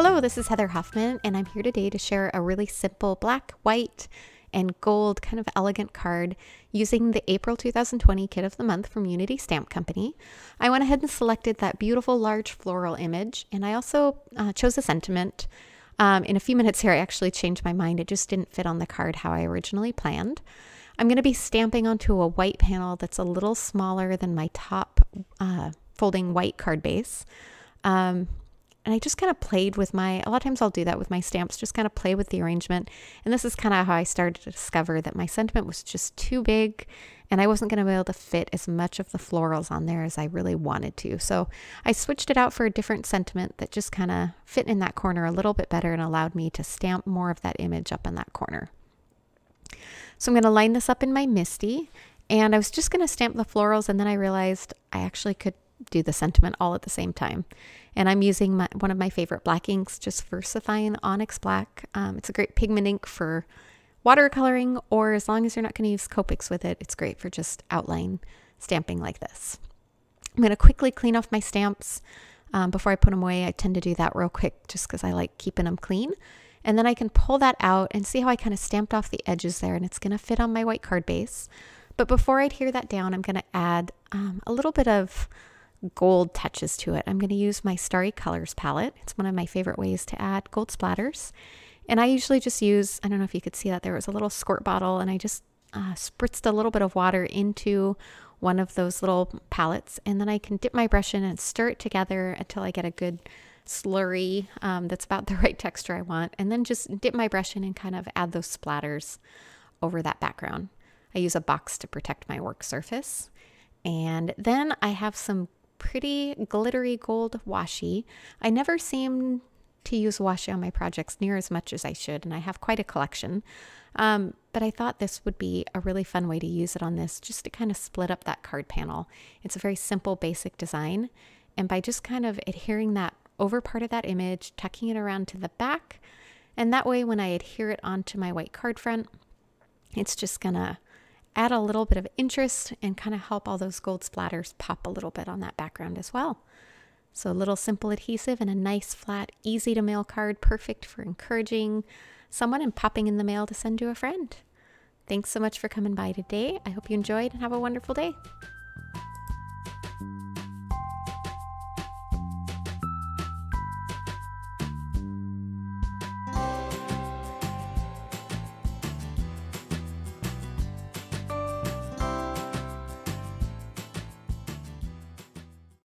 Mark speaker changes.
Speaker 1: Hello, this is Heather Hoffman, and I'm here today to share a really simple black, white, and gold kind of elegant card using the April 2020 Kit of the Month from Unity Stamp Company. I went ahead and selected that beautiful large floral image, and I also chose a sentiment. In a few minutes here, I actually changed my mind. It just didn't fit on the card how I originally planned. I'm going to be stamping onto a white panel that's a little smaller than my top folding white card base. And I just kind of played with a lot of times I'll do that with my stamps, just kind of play with the arrangement. And this is kind of how I started to discover that my sentiment was just too big and I wasn't going to be able to fit as much of the florals on there as I really wanted to. So I switched it out for a different sentiment that just kind of fit in that corner a little bit better and allowed me to stamp more of that image up in that corner. So I'm going to line this up in my MISTI, and I was just going to stamp the florals, and then I realized I actually could do the sentiment all at the same time. And I'm using one of my favorite black inks, just VersaFine Onyx Black. It's a great pigment ink for watercoloring, or as long as you're not going to use Copics with it, it's great for just outline stamping like this. I'm going to quickly clean off my stamps before I put them away. I tend to do that real quick just because I like keeping them clean. And then I can pull that out and see how I kind of stamped off the edges there, and it's going to fit on my white card base. But before I adhere that down, I'm going to add a little bit of gold touches to it. I'm going to use my Starry Colors palette. It's one of my favorite ways to add gold splatters. And I usually just use, I don't know if you could see that, there was a little squirt bottle, and I just spritzed a little bit of water into one of those little palettes, and then I can dip my brush in and stir it together until I get a good slurry that's about the right texture I want, and then just dip my brush in and kind of add those splatters over that background. I use a box to protect my work surface. And then I have some pretty glittery gold washi. I never seem to use washi on my projects near as much as I should, and I have quite a collection. But I thought this would be a really fun way to use it on this, just to kind of split up that card panel. It's a very simple, basic design, and by just kind of adhering that over part of that image, tucking it around to the back, and that way when I adhere it onto my white card front, it's just gonna add a little bit of interest and kind of help all those gold splatters pop a little bit on that background as well. So a little simple adhesive and a nice flat, easy to mail card, perfect for encouraging someone and popping in the mail to send to a friend. Thanks so much for coming by today. I hope you enjoyed and have a wonderful day.